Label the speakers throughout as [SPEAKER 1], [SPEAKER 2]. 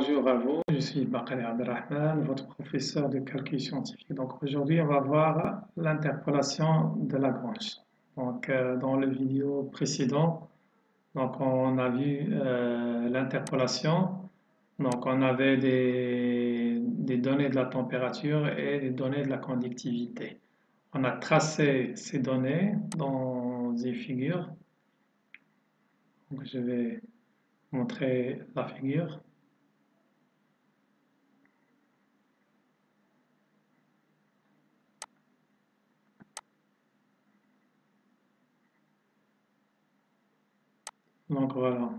[SPEAKER 1] Bonjour à vous, je suis Bakary Abdelrahman, votre professeur de calcul scientifique. Donc aujourd'hui, on va voir l'interpolation de Lagrange. Dans le vidéo précédent, on a vu l'interpolation. Donc on avait des données de la température et des données de la conductivité. On a tracé ces données dans une figure. Donc je vais montrer la figure. Donc voilà.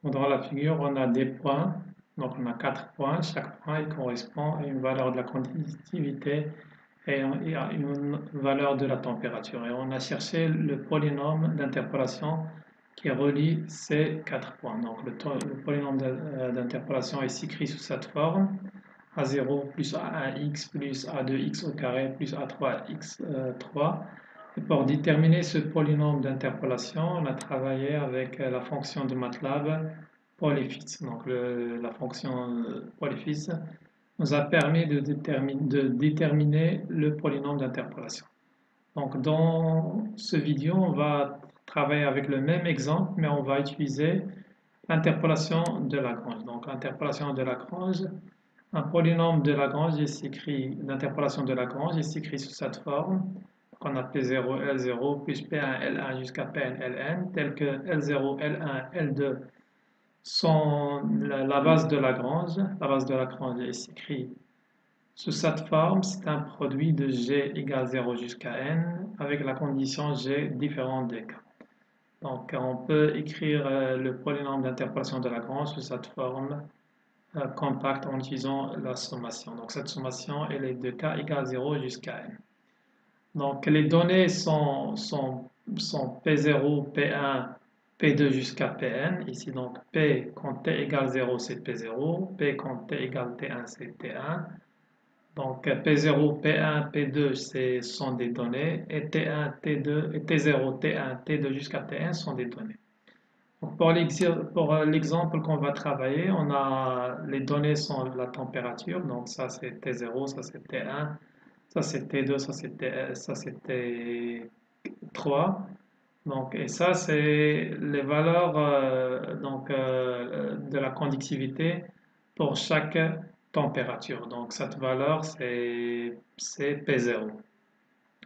[SPEAKER 1] Dans la figure, on a des points. Donc on a 4 points. Chaque point il correspond à une valeur de la conductivité et à une valeur de la température. Et on a cherché le polynôme d'interpolation qui relie ces 4 points. Donc le polynôme d'interpolation est écrit sous cette forme. A0 plus A1x plus A2x au carré plus A3x3. Et pour déterminer ce polynôme d'interpolation, on a travaillé avec la fonction de MATLAB Polyfix. Donc la fonction Polyfix nous a permis de déterminer le polynôme d'interpolation. Donc dans ce vidéo, on va travailler avec le même exemple, mais on va utiliser l'interpolation de Lagrange. Donc l'interpolation de Lagrange, un polynôme de Lagrange, l'interpolation de Lagrange, il s'écrit sous cette forme qu'on a P0, L0 plus P1, L1 jusqu'à Pn, Ln, tel que L0, L1, L2 sont la base de Lagrange. La base de Lagrange est s'écrit sous cette forme, c'est un produit de G égale 0 jusqu'à N avec la condition G différente des cas. Donc on peut écrire le polynôme d'interpolation de Lagrange sous cette forme compacte en utilisant la sommation. Donc cette sommation elle est de k égale 0 jusqu'à n. Donc les données sont P0, P1, P2 jusqu'à Pn. Ici donc P quand t égale 0 c'est P0, P quand t égale T1 c'est T1. Donc P0, P1, P2 sont des données et T1, T2, T0, T1, T2 jusqu'à T1 sont des données. Donc pour l'exemple qu'on va travailler, les données sont la température, donc ça c'est T0, ça c'est T1, ça c'est T2, ça c'est T3. Donc, et ça c'est les valeurs de la conductivité pour chaque température. Donc cette valeur c'est P0.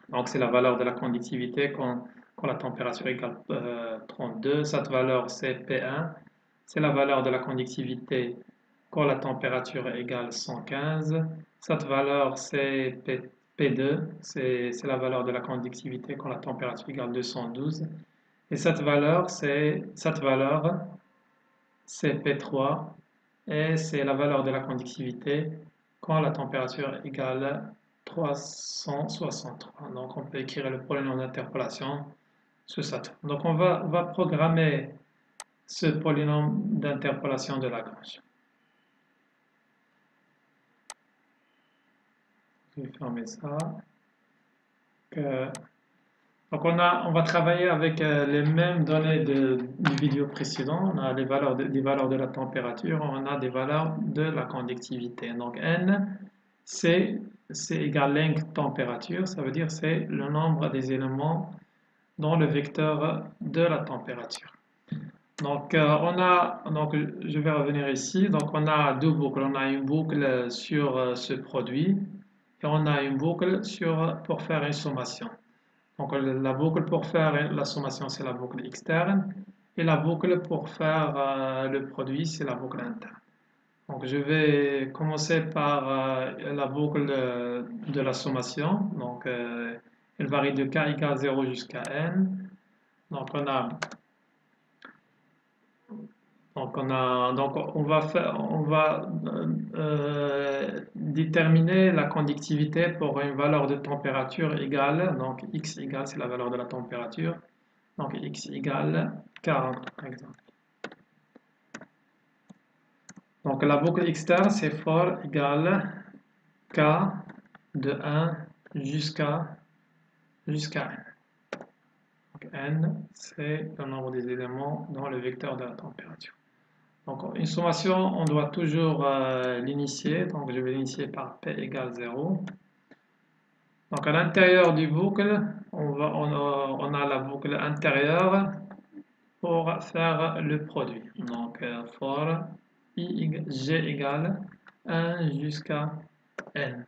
[SPEAKER 1] Donc c'est la valeur de la conductivité quand la température égale 32. Cette valeur c'est P1. C'est la valeur de la conductivité quand la température égale 115. Cette valeur c'est P2. C'est la valeur de la conductivité quand la température égale 212. Et cette valeur c'est P3. Et c'est la valeur de la conductivité quand la température égale 363. Donc on peut écrire le polynôme d'interpolation sous cette forme. Donc on va programmer ce polynôme d'interpolation de Lagrange. Je vais fermer ça. Donc on va travailler avec les mêmes données du vidéo précédent. On a des valeurs de la température, on a des valeurs de la conductivité. Donc N, c'est égal length température, ça veut dire c'est le nombre des éléments dans le vecteur de la température. Donc je vais revenir ici. Donc on a deux boucles. On a une boucle sur ce produit et on a une boucle pour faire une sommation. Donc la boucle pour faire la sommation, c'est la boucle externe. Et la boucle pour faire le produit, c'est la boucle interne. Donc je vais commencer par la boucle de la sommation. Donc elle varie de k égale 0 jusqu'à n. Donc on va déterminer la conductivité pour une valeur de température égale, donc x égale, c'est la valeur de la température, donc x égale 40 par exemple. Donc la boucle externe c'est for égale k de 1 jusqu'à n. Donc n c'est le nombre des éléments dans le vecteur de la température. Donc une sommation, on doit toujours l'initier. Donc je vais l'initier par P égale 0. Donc à l'intérieur du boucle, on a la boucle intérieure pour faire le produit. Donc for g égale 1 jusqu'à n.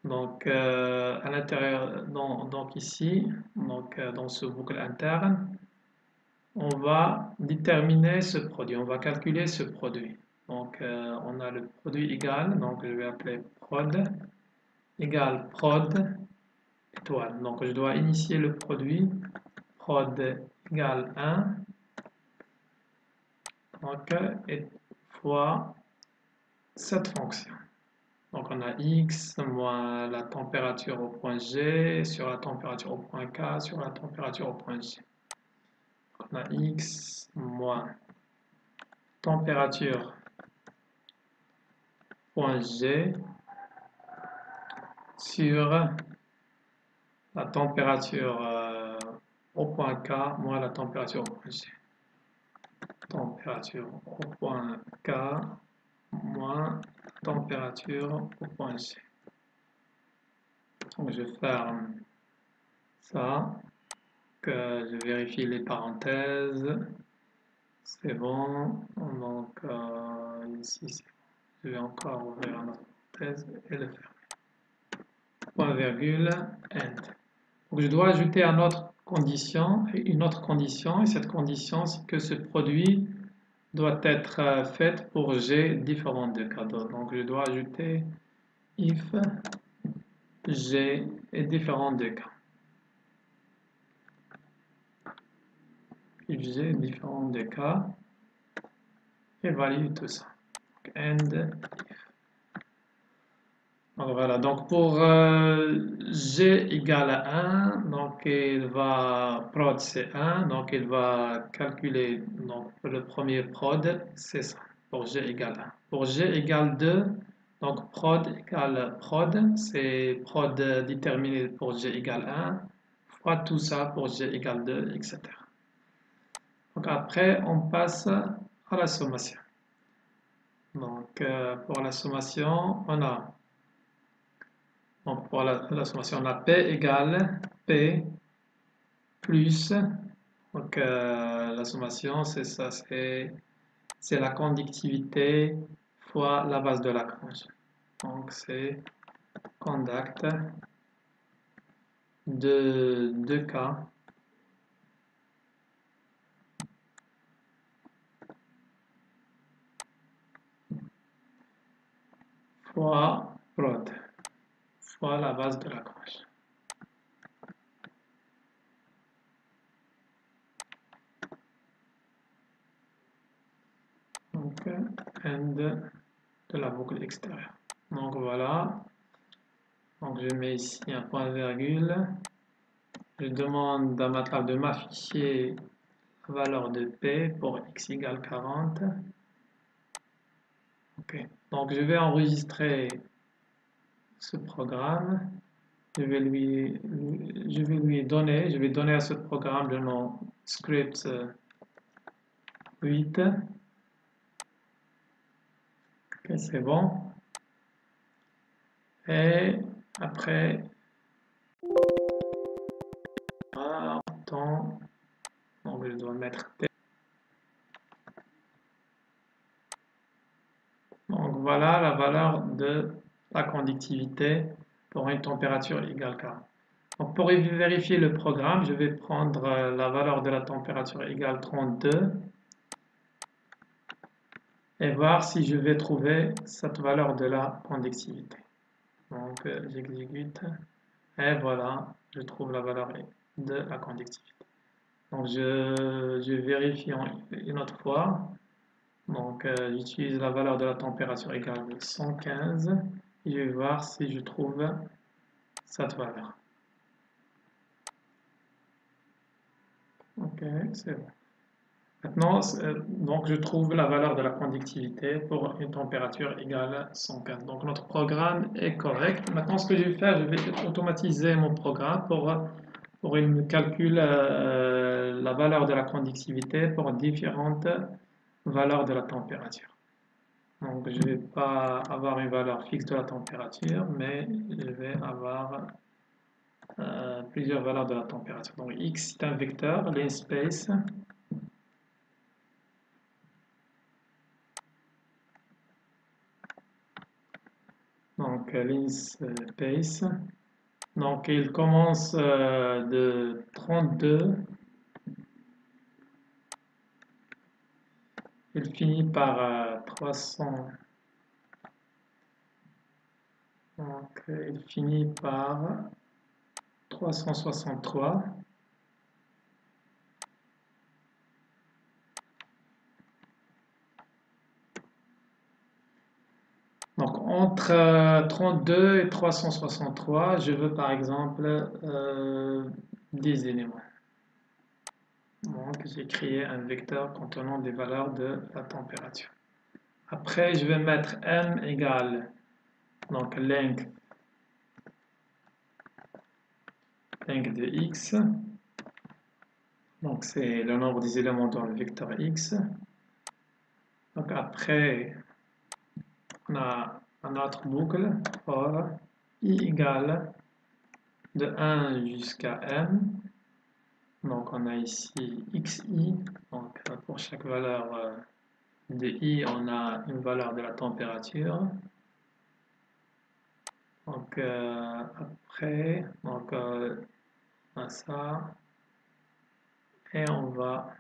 [SPEAKER 1] Donc à l'intérieur, donc ici, donc dans ce boucle interne, on va déterminer ce produit, on va calculer ce produit. Donc on a le produit égal, donc je vais appeler prod égale prod étoile. Donc je dois initier le produit prod égale 1 donc, et fois cette fonction. Donc on a x moins la température au point G sur la température au point K sur la température au point G. Donc, on a x moins température point G sur la température au point K moins la température au point G. Température au point K moins température au point G. Donc je ferme ça, que je vérifie les parenthèses, c'est bon, donc ici c'est bon. Je vais encore ouvrir une autre parenthèse et le fermer. Point virgule, end. Donc je dois ajouter une autre condition, et cette condition c'est que ce produit doit être fait pour G différent de K. Donc je dois ajouter if G est différent de K. If G est différent de K, et valide tout ça. Donc, end if. Donc voilà, donc pour G égale à 1, donc il va prod c'est 1, donc il va calculer, donc le premier prod c'est ça, pour G égale 1. Pour G égale 2, donc prod égale prod, c'est prod déterminé pour G égale 1, fois tout ça pour G égale 2, etc. Donc après on passe à la sommation. Donc pour la sommation, on a donc pour la sommation, on a P égale P plus, donc la sommation c'est ça, c'est la conductivité fois la base de Lagrange. Donc c'est conduct de 2K fois prod fois la base de Lagrange. Donc end de la boucle extérieure. Donc voilà. Donc je mets ici un point virgule. Je demande à MATLAB de m'afficher la valeur de P pour x égale 40. Ok. Donc je vais enregistrer ce programme. Je vais donner à ce programme le nom script 8. Ok, c'est bon. Et après, temps, donc je dois mettre T. Donc voilà la valeur de la conductivité pour une température égale 40. Donc pour vérifier le programme, je vais prendre la valeur de la température égale 32 et voir si je vais trouver cette valeur de la conductivité. Donc j'exécute et voilà, je trouve la valeur de la conductivité. Donc je vérifie une autre fois. Donc j'utilise la valeur de la température égale 115 et je vais voir si je trouve cette valeur. Ok, c'est bon. Maintenant, donc je trouve la valeur de la conductivité pour une température égale à 115. Donc notre programme est correct. Maintenant, ce que je vais faire, je vais automatiser mon programme pour il me calcule la valeur de la conductivité pour différentes valeur de la température. Donc, je ne vais pas avoir une valeur fixe de la température, mais je vais avoir plusieurs valeurs de la température. Donc, x est un vecteur, linspace. Donc, linspace. Donc, il commence de 32. Il finit par 300. Donc, il finit par 363. Donc, entre 32 et 363, je veux par exemple des éléments. Donc, j'ai créé un vecteur contenant des valeurs de la température. Après, je vais mettre m égale donc length de x. Donc, c'est le nombre des éléments dans le vecteur x. Donc, après, on a un autre boucle for i égale de 1 jusqu'à m. Donc, on a ici xi. Donc, pour chaque valeur de i, on a une valeur de la température. Donc, après, donc, on a ça. Et on va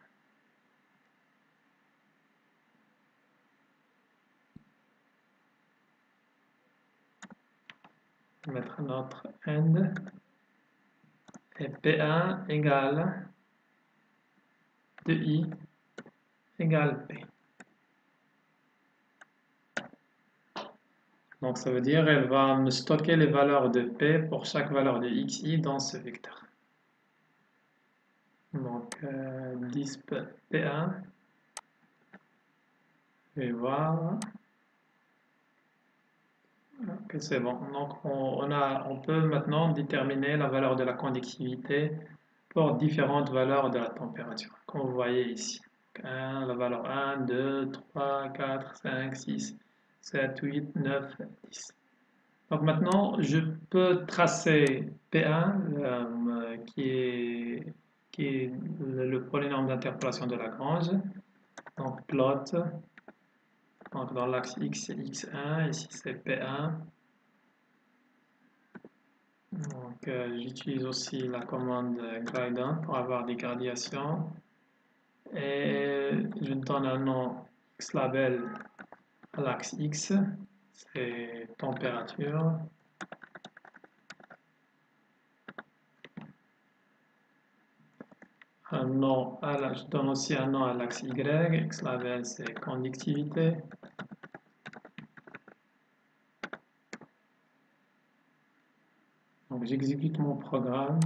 [SPEAKER 1] mettre notre end. Et P1 égale de i égale P. Donc ça veut dire qu'elle va me stocker les valeurs de P pour chaque valeur de xi dans ce vecteur. Donc disp P1. Je vais voir. Ok, c'est bon. Donc on peut maintenant déterminer la valeur de la conductivité pour différentes valeurs de la température, comme vous voyez ici. La valeur 1, 2, 3, 4, 5, 6, 7, 8, 9, 10. Donc maintenant, je peux tracer P1, qui est le polynôme d'interpolation de Lagrange. Donc plot, donc dans l'axe X, c'est X1, ici c'est P1. Donc j'utilise aussi la commande gradient pour avoir des gradations. Et je donne un nom xlabel à l'axe X, c'est température. Je donne aussi un nom à l'axe Y, xlabel c'est conductivité. Donc j'exécute mon programme.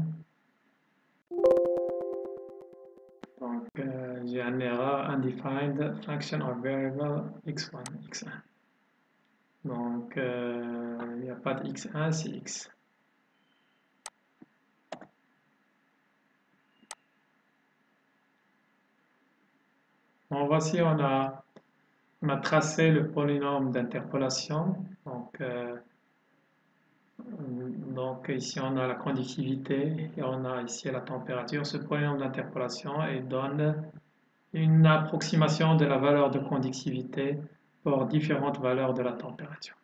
[SPEAKER 1] Donc j'ai une erreur undefined function or variable x1, x1. Donc il n'y a pas de x1, c'est x. Bon, voici, on a tracé le polynôme d'interpolation. Donc ici on a la conductivité et on a ici la température. Ce polynôme d'interpolation donne une approximation de la valeur de conductivité pour différentes valeurs de la température.